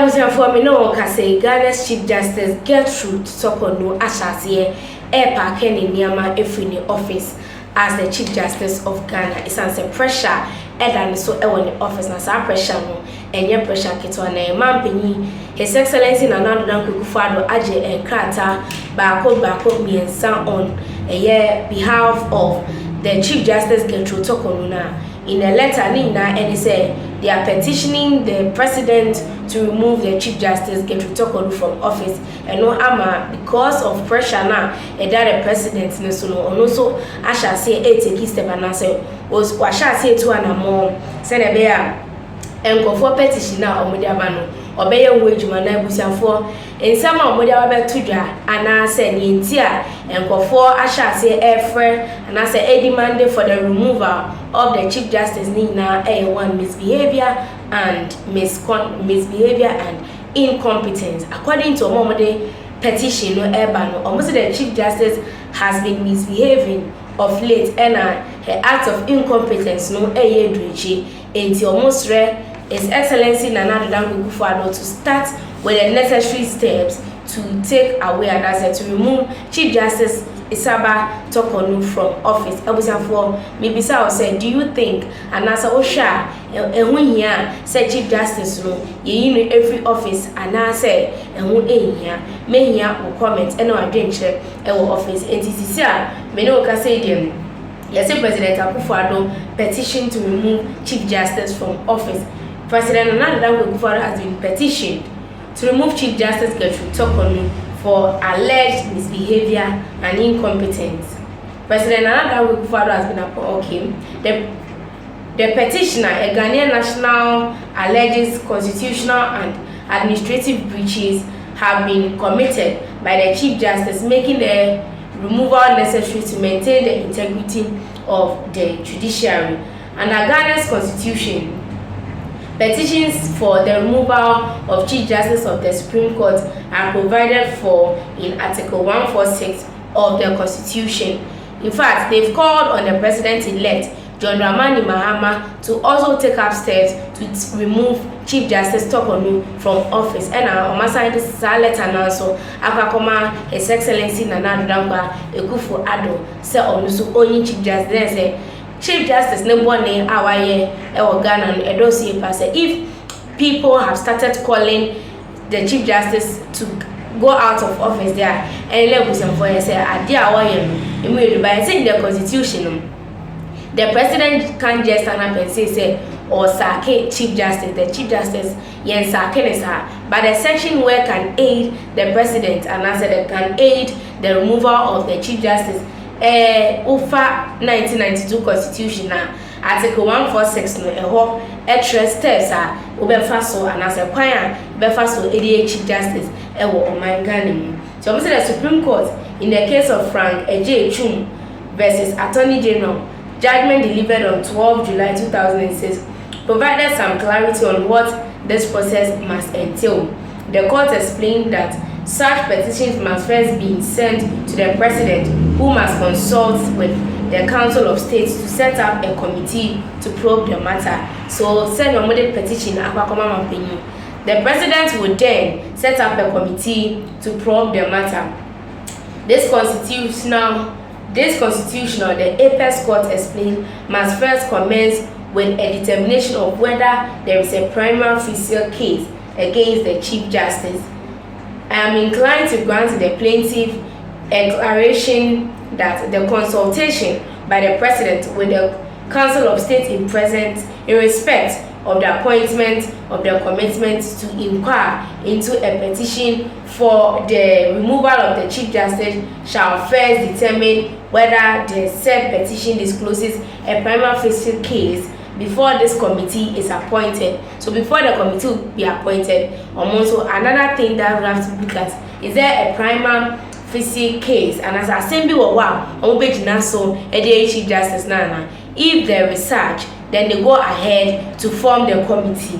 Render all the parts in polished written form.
was for me no say Ghana's Chief Justice Gertrude Sokono Ashasiye Airpa Kenny Niama Efrini office as the Chief Justice of Ghana. It's answer pressure and so in the office na sa pressure no enye pressure kitwa na mampeni His Excellency Nana Akufo Addo aje enkrata baako miensa on behalf of the Chief Justice Gertrude Sokono na in a letter Nina and he said they are petitioning the president to remove the Chief Justice Gertrude Sokono from office and no ama because of pressure now and that the president no also I shall say take step and say was what shall say to an more send be and go for petition now on media bano obey wage man for in some of media to ja and I say intia and go for I shall say air friend and I say a demand for the removal of the Chief Justice Nina A1 misbehavior and misbehavior and incompetence. According to Omomode petition no Ebano, almost the Chief Justice has been misbehaving of late and her act of incompetence no Eyedrichi until almost His Excellency Nana Akufo Addo to start with the necessary steps to take away and to remove Chief Justice Isaba Sokono from office. I was for maybe so say, do you think and as a Osha and when here said Chief Justice no ye every office and I say and who here may here will comment and no adventure our office and TCC may no say them. Yes, President Akufo Addo petition to remove Chief Justice from office. President Nana Akufo Addo has been petitioned to remove Chief Justice Gertrude Sokono for alleged misbehavior and incompetence. President Nana Akufo Addo has been appointed. The petitioner, a Ghanaian national, alleges constitutional and administrative breaches have been committed by the Chief Justice, making the removal necessary to maintain the integrity of the judiciary. Under Ghana's constitution, petitions for the removal of Chief Justice of the Supreme Court are provided for in Article 146 of the Constitution. In fact, they've called on the President-elect John Dramani Mahama to also take up steps to remove Chief Justice Sokono from office. And on my side, this is a letter now, so Akakoma, His Excellency Nana Akufo Addo, say on so only Chief Justice, say Chief Justice Nebone Awaye Ewo Ghana and Edosi pass. If people have started calling the Chief Justice to go out of office there and let us for say Adia Awaye, immediately by saying the Constitution. The president can't just stand up and say or sake Chief Justice. The Chief Justice yen sake but the section where can aid the president and I said can aid the removal of the Chief Justice. UFA 1992 Constitution now Article 146 no extra steps are so and as a choir so Chief Justice Ghana. So I'm saying the Supreme Court in the case of Frank J. Chum versus Attorney General. Judgment delivered on 12 July 2006 provided some clarity on what this process must entail. The court explained that such petitions must first be sent to the president, who must consult with the Council of States to set up a committee to probe the matter. So, send a model petition. The president would then set up a committee to probe the matter. This constitutional, the Apex Court explained, must first commence with a determination of whether there is a prima facie case against the Chief Justice. I am inclined to grant the plaintiff a declaration that the consultation by the President with the Council of State in present in respect of the appointment of the commitment to inquire into a petition for the removal of the Chief Justice shall first determine whether the said petition discloses a prima facie case before this committee is appointed. So before the committee will be appointed, also another thing that we have to look at is there a prima facie case, and as assembly or so Chief Justice Nana. If there is such, then they go ahead to form the committee.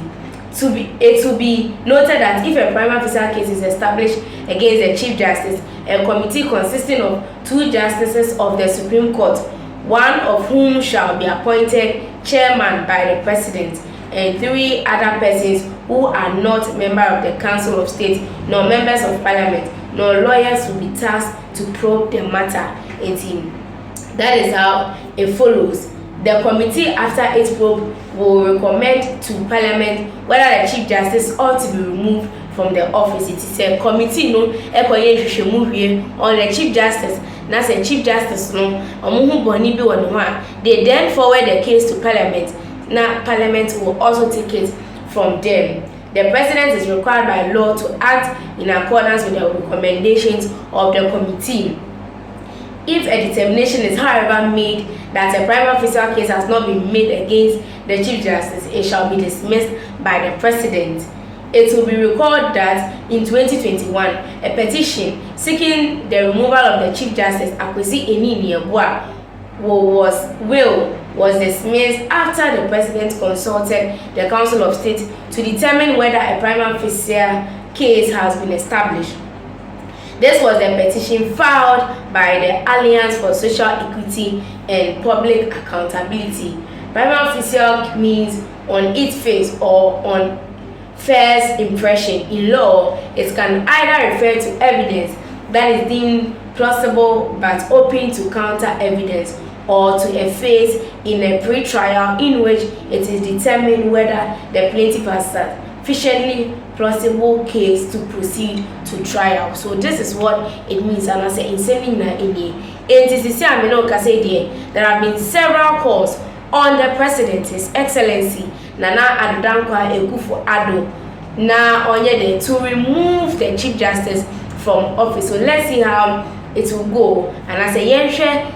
It will be noted that if a prima facie case is established against the Chief Justice, a committee consisting of 2 justices of the Supreme Court, one of whom shall be appointed chairman by the President, and 3 other persons who are not members of the Council of State, nor members of Parliament, nor lawyers will be tasked to probe the matter. That is how it follows. The committee, after its probe, will recommend to Parliament whether the Chief Justice ought to be removed from the office. It is a committee on the Chief Justice. Now, the Chief Justice they then forward the case to Parliament. Now, Parliament will also take it from them. The President is required by law to act in accordance with the recommendations of the committee. If a determination is, however, made that a prima facie case has not been made against the Chief Justice, it shall be dismissed by the President. It will be recalled that in 2021, a petition seeking the removal of the Chief Justice, Akufo, was dismissed after the President consulted the Council of State to determine whether a prima facie case has been established. This was the petition filed by the Alliance for Social Equity and Public Accountability. Prima facie means on its face or on first impression. In law, it can either refer to evidence that is deemed plausible but open to counter evidence, or to a phase in a pre-trial in which it is determined whether the plaintiff has sufficiently plausible case to proceed to trial. So this is what it means. And I say in sending na in there have been several calls on the President, His Excellency Nana Akufo Addo, to remove the Chief Justice from office. So let's see how it will go. And I say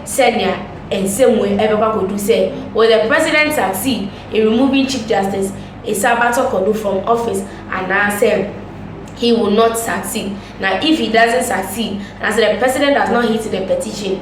senior and same way everyone could do say, will the President succeed in removing Chief Justice Isabato Kodu from office? And I say he will not succeed. Now if he doesn't succeed, and I say the President does not hit the petition,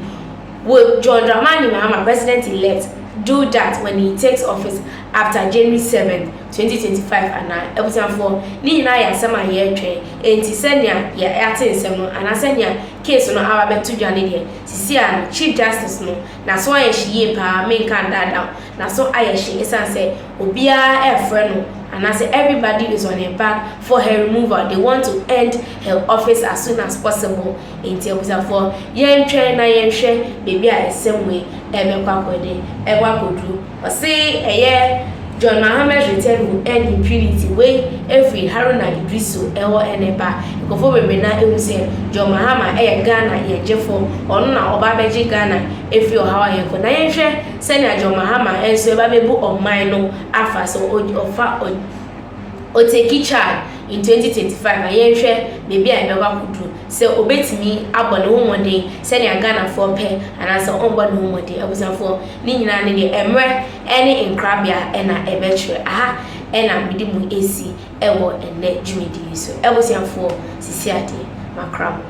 will John Dramani Mahama, President-elect, do that when he takes office after January 7, 2025? And I everything for Nina ya sama ye train and Tisenia ya ate semo and I send ya case no our bet to Janine Sisia Chief Justice no na so aye she pa main can down na so aye she say obia e friend and I say everybody is on her back for her removal. They want to end her office as soon as possible. In terms of for yen train na yen share baby a same way ewa kodu or say John Mahama's return will end impunity way every Haruna Idrisu ewo eneba ikofo bebena ewu say John Mahama Ghana ye jefo onu na oba beji Ghana efi ohawa ye ko na yen hwe senior John Mahama enso eba bebu oman no afa so o take charge in 2025 and yen hwe baby a ewa kudu say obetimi abone ho mode senior Ghana for pay and as onbone ho mode abusafo ni nyina ne de emre ene nkrabia ena ebetwe aha ena midimu esi ewo ene jumidi so abusafo sisi ade makram.